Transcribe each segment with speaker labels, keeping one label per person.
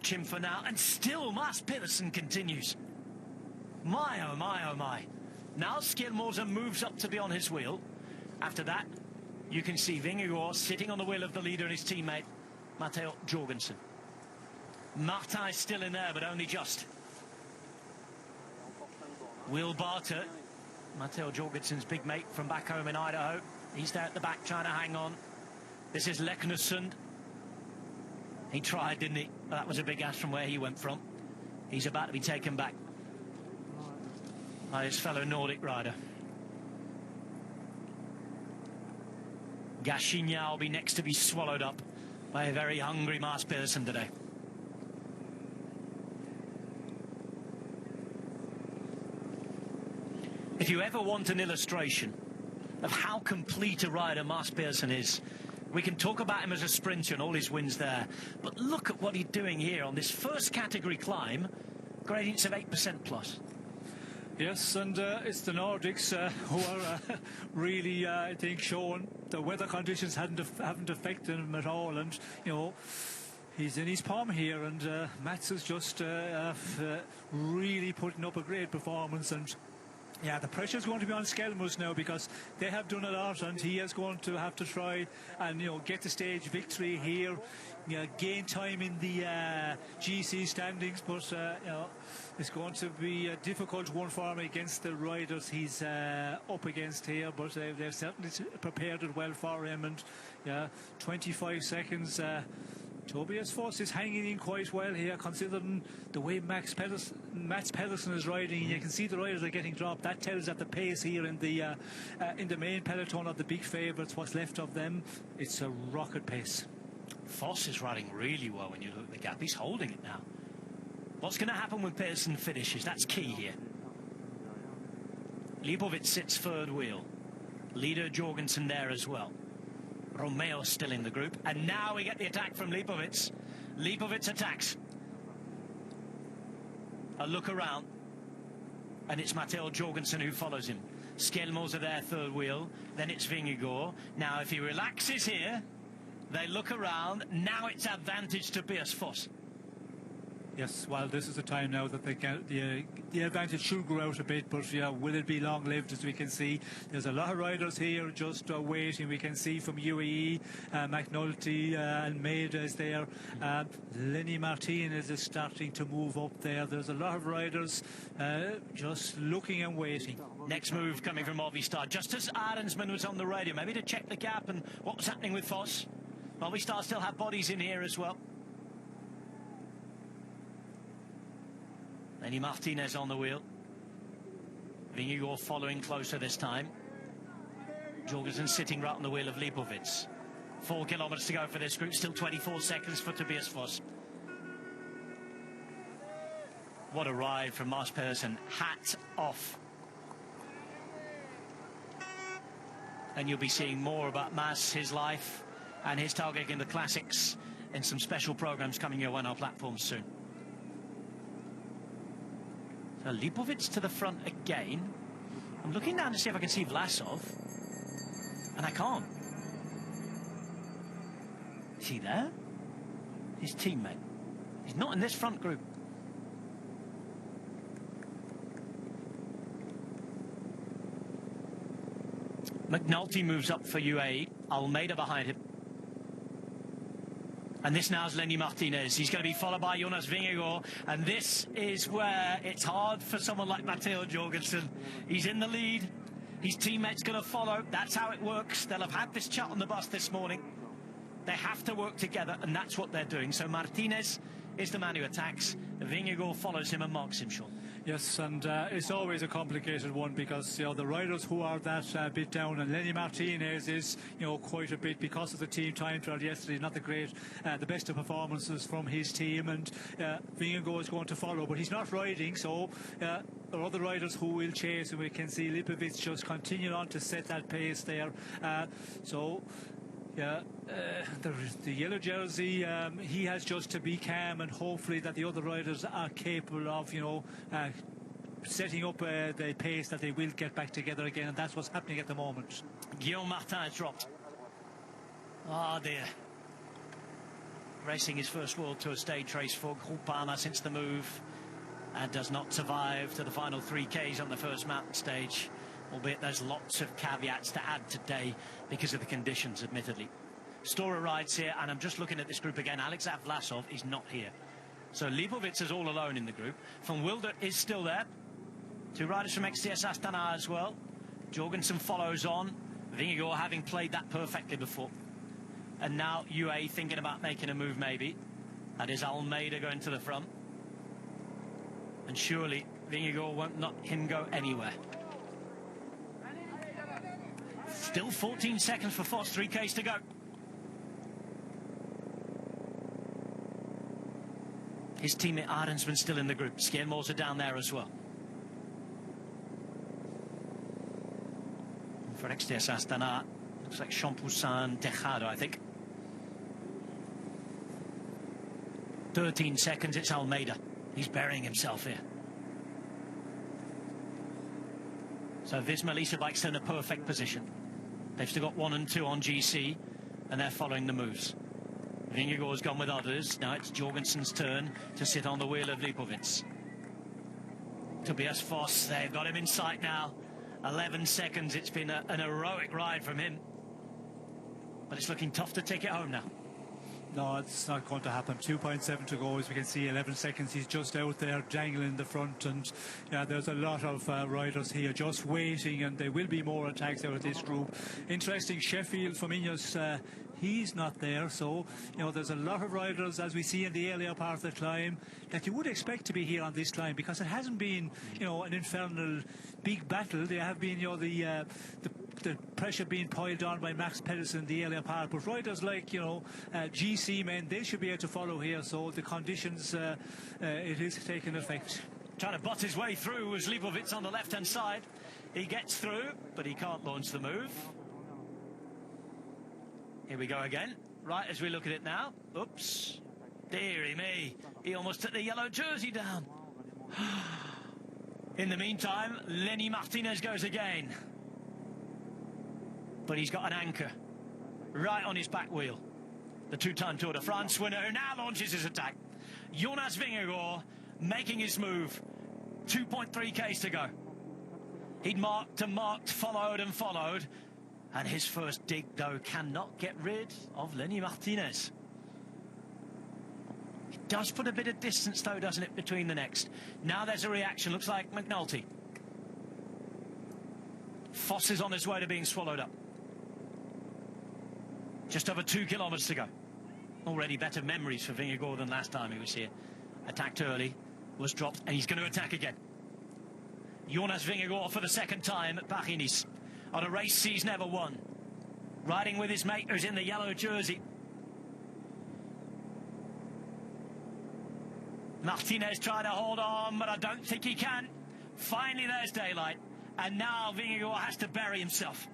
Speaker 1: watch him for now, and still Mats Pedersen continues. My, oh my, oh my. Now Skjelmose moves up to be on his wheel. After that, you can see Vingegaard sitting on the wheel of the leader and his teammate, Matteo Jorgensen. Martin is still in there, but only just. Will Barter, Matteo Jorgensen's big mate from back home in Idaho. He's there at the back trying to hang on. This is Leknesund. He tried, didn't he? That was a big ask from where he went from. He's about to be taken back by his fellow Nordic rider. Gashinya will be next to be swallowed up by a very hungry Mats Pedersen today. If you ever want an illustration of how complete a rider Mats Pedersen is, we can talk about him as a sprinter and all his wins there, but look at what he's doing here on this first category climb, gradients of 8% plus.
Speaker 2: Yes, and it's the Nordics who are really, I think, showing the weather conditions haven't affected him at all, and you know, he's in his palm here, and Mats is just really putting up a great performance. And yeah, the pressure is going to be on Skjelmose now, because they have done a lot, and he is going to have to try and, you know, get the stage victory here, you know, gain time in the GC standings. But you know, it's going to be a difficult one for him against the riders he's up against here. But they've certainly prepared it well for him, and yeah, 25 seconds. Tobias Foss is hanging in quite well here, considering the way Mats Pedersen is riding. You can see the riders are getting dropped. That tells that the pace here in the main peloton of the big favourites, what's left of them, it's a rocket pace.
Speaker 1: Foss is riding really well when you look at the gap. He's holding it now. What's going to happen when Pedersen finishes? That's key here. Lipovic sits third wheel. Leader Jorgensen there as well. Romeo still in the group, and now we get the attack from Lipovic. Lipovic attacks. A look around, and it's Matteo Jorgensen who follows him. Skjelmose there, third wheel. Then it's Vingegaard. Now, if he relaxes here, they look around. Now it's advantage to Tobias Foss.
Speaker 2: Yes, well, this is the time now that they can, the advantage should grow out a bit, but yeah, will it be long-lived? As we can see, there's a lot of riders here just waiting. We can see from UAE, McNulty, Almeida is there. Lenny Martinez is starting to move up there. There's a lot of riders just looking and waiting.
Speaker 1: Next move coming from Movistar. Just as Arensman was on the radio, maybe to check the gap and what was happening with Foss. Movistar still have bodies in here as well. Lenny Martinez on the wheel. Vingegaard following closer this time. Jorgensen sitting right on the wheel of Lipovic. 4 kilometers to go for this group. Still 24 seconds for Tobias Foss. What a ride from Mats Pedersen. Hat off. And you'll be seeing more about Mats, his life, and his target in the classics in some special programs coming your way on our platforms soon. So Lipovic to the front again. I'm looking down to see if I can see Vlasov, and I can't. Is he there? His teammate. He's not in this front group. McNulty moves up for UAE. Almeida behind him. And this now is Lenny Martinez. He's going to be followed by Jonas Vingegaard. And this is where it's hard for someone like Matteo Jorgensen. He's in the lead. His teammate's going to follow. That's how it works. They'll have had this chat on the bus this morning. They have to work together, and that's what they're doing. So Martinez is the man who attacks. Vingegaard follows him and marks him short.
Speaker 2: Yes, and it's always a complicated one, because, you know, the riders who are that bit down, and Lenny Martinez is, you know, quite a bit, because of the team time trial yesterday, not the best of performances from his team, and Vingegaard is going to follow, but he's not riding, so there are other riders who will chase, and we can see Lipovic just continue on to set that pace there. Yeah, the yellow jersey, he has just to be calm, and hopefully that the other riders are capable of, you know, setting up the pace that they will get back together again, and that's what's happening at the moment.
Speaker 1: Guillaume Martin has dropped. Oh dear. racing his first World Tour stage race for Groupama since the move, and does not survive to the final 3Ks on the first mountain stage, albeit there's lots of caveats to add today because of the conditions, admittedly. Stora rides here, and I'm just looking at this group again. Alex Vlasov is not here. So Lipovic is all alone in the group. Van Wilder is still there. 2 riders from XTS Astana as well. Jorgensen follows on. Vingegaard having played that perfectly before. And now UAE thinking about making a move maybe. That is Almeida going to the front. And surely Vingegaard won't let him go anywhere. Still 14 seconds for Foss, 3Ks to go. His teammate Arensman still in the group. Skiermos are down there as well. And for XTS Astana, looks like Champoussin Tejado, I think. 13 seconds, it's Almeida. He's burying himself here. So Visma Lease Bike's in a perfect position. They've still got 1 and 2 on GC, and they're following the moves. Vingegaard's gone with others. Now it's Jorgensen's turn to sit on the wheel of Lipovic. Tobias Foss, they've got him in sight now. 11 seconds, it's been an heroic ride from him. But it's looking tough to take it home now.
Speaker 2: No, it's not going to happen. 2.7 to go, as we can see. 11 seconds, he's just out there dangling in the front, and yeah, there's a lot of riders here just waiting, and there will be more attacks out of this group. Interesting, Sheffield Firmino's he's not there, so you know there's a lot of riders, as we see in the earlier part of the climb, that you would expect to be here on this climb, because it hasn't been, you know, an infernal big battle. There have been, you know, the pressure being piled on by Max Pedersen in the earlier part, but riders like, you know, GC men, they should be able to follow here, so the conditions, it is taking effect.
Speaker 1: Trying to butt his way through was Lipovic on the left hand side. He gets through, but he can't launch the move. Here we go again, right as we look at it now. Oops, dearie me, he almost took the yellow jersey down. In the meantime, Lenny Martinez goes again. But he's got an anchor right on his back wheel. The 2-time Tour de France winner, who now launches his attack. Jonas Vingegaard making his move. 2.3 Ks to go. He'd marked and marked, followed and followed. And his first dig, though, cannot get rid of Lenny Martinez. It does put a bit of distance, though, doesn't it, between the next. Now there's a reaction. Looks like McNulty. Foss is on his way to being swallowed up. Just over 2 kilometres to go. Already better memories for Vingegaard than last time he was here. Attacked early, was dropped, and he's going to attack again. Jonas Vingegaard for the second time at Paris-Nice, on a race he's never won. Riding with his mate who's in the yellow jersey. Martinez trying to hold on, but I don't think he can. Finally there's daylight, and now Vingegaard has to bury himself.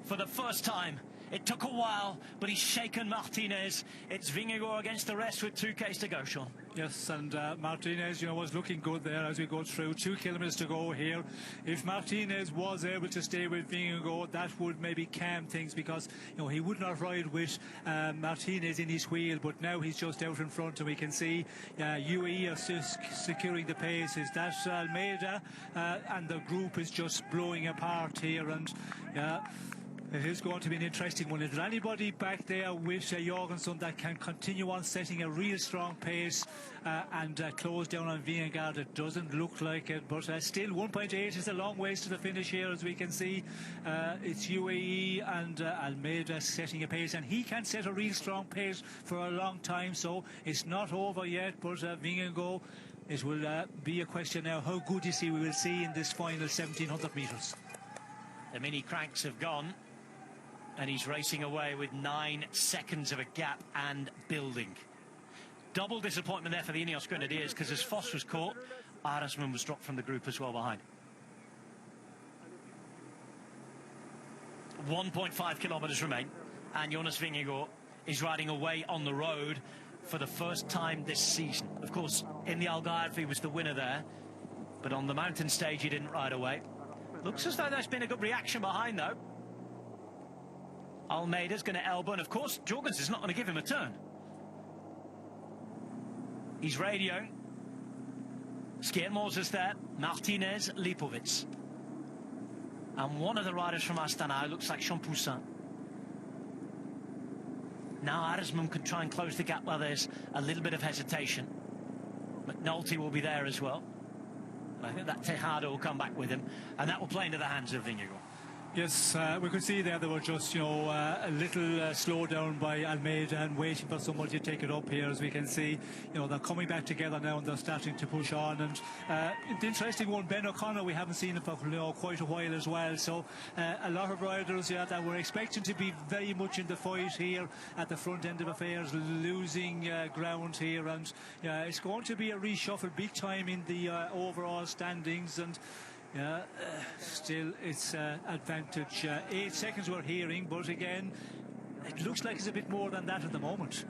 Speaker 1: For the first time. It took a while, but he's shaken Martinez. It's Vingegaard against the rest with 2 Ks to go, Sean.
Speaker 2: Yes, and Martinez, you know, was looking good there as we go through. 2 kilometres to go here. If Martinez was able to stay with Vingegaard, that would maybe calm things, because, you know, he would not ride with Martinez in his wheel, but now he's just out in front, and we can see UAE are securing the pace. Is that Almeida, and the group is just blowing apart here, and it is going to be an interesting one. Is there anybody back there with Jorgensen that can continue on setting a real strong pace and close down on Vingegaard? It doesn't look like it, but still 1.8 is a long ways to the finish here, as we can see. It's UAE and Almeida setting a pace, and he can set a real strong pace for a long time, so it's not over yet. But Vingegaard, it will be a question now how good is he, we will see in this final 1700 metres.
Speaker 1: The mini cranks have gone, and he's racing away with 9 seconds of a gap and building. Double disappointment there for the Ineos Grenadiers, because as Foss was caught, Arensman was dropped from the group as well behind. 1.5 kilometres remain, and Jonas Vingegaard is riding away on the road for the first time this season. Of course, in the Algarve he was the winner there, but on the mountain stage he didn't ride away. Looks as though there's been a good reaction behind, though. Almeida's going to elbow, and of course Jorgensen's not going to give him a turn. He's radioing. Skiermos is there. Martinez, Lipovic. And one of the riders from Astana looks like Champoussin. Now Arisman can try and close the gap where there's a little bit of hesitation. McNulty will be there as well. I think that Tejada will come back with him, and that will play into the hands of Vingegaard.
Speaker 2: Yes, we could see there they were just, you know, a little slowed down by Almeida and waiting for someone to take it up here. As we can see, you know, they're coming back together now and they're starting to push on. And the interesting one, Ben O'Connor, we haven't seen him for, you know, quite a while as well. So a lot of riders, yeah, that were expecting to be very much in the fight here at the front end of affairs, losing ground here. And it's going to be a reshuffle big time in the overall standings. And yeah, still it's advantage 8 seconds we're hearing, but again it looks like it's a bit more than that at the moment.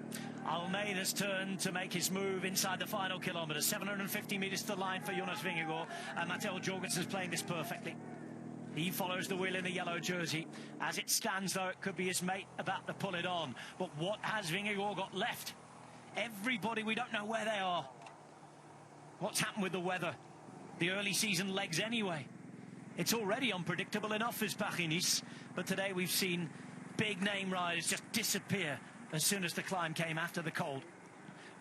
Speaker 1: Almeida's turn to make his move inside the final kilometre. 750 metres to the line for Jonas Vingegaard, and Matteo Jorgensen's playing this perfectly. He follows the wheel in the yellow jersey. As it stands, though, it could be his mate about to pull it on. But what has Vingegaard got left? Everybody, we don't know where they are. What's happened with the weather? The early season legs anyway. It's already unpredictable enough as Paris-Nice, but today we've seen big name riders just disappear as soon as the climb came after the cold.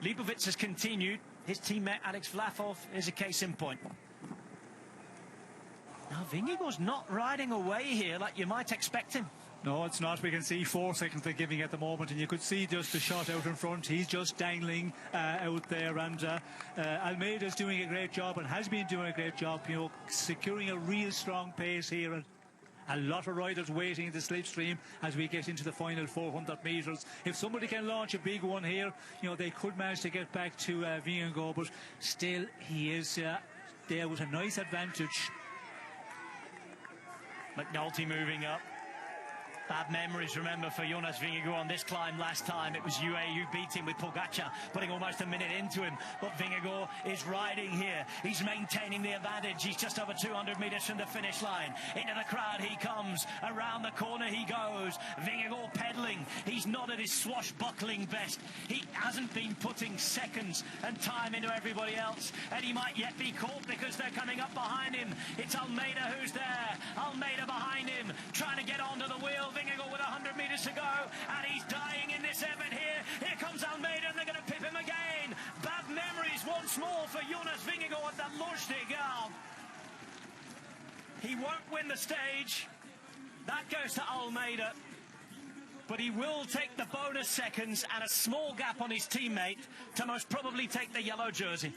Speaker 1: Lipovic has continued. His teammate Alex Vlasov is a case in point. Now Vingegaard's not riding away here like you might expect him.
Speaker 2: No, it's not. We can see 4 seconds they're giving at the moment, and you could see just the shot out in front. He's just dangling out there, and Almeida's doing a great job and has been doing a great job, you know, securing a real strong pace here. And a lot of riders waiting in the slipstream as we get into the final 400 metres. If somebody can launch a big one here, you know, they could manage to get back to Vingegaard, but still he is there with a nice advantage.
Speaker 1: McNulty moving up. Bad memories, remember, for Jonas Vingegaard on this climb last time. It was UAE beat him with Pogačar, putting almost a minute into him. But Vingegaard is riding here. He's maintaining the advantage. He's just over 200 metres from the finish line. Into the crowd he comes. Around the corner he goes. Vingegaard pedalling. He's not at his swashbuckling best. He hasn't been putting seconds and time into everybody else. And he might yet be caught because they're coming up behind him. It's Almeida who's there. Almeida behind him, trying to get onto the wheel. Vingegaard with 100 metres to go, and he's dying in this effort here. Here comes Almeida, and they're going to pip him again. Bad memories once more for Jonas Vingegaard at the Loge de Garde. He won't win the stage. That goes to Almeida. But he will take the bonus seconds and a small gap on his teammate to most probably take the yellow jersey.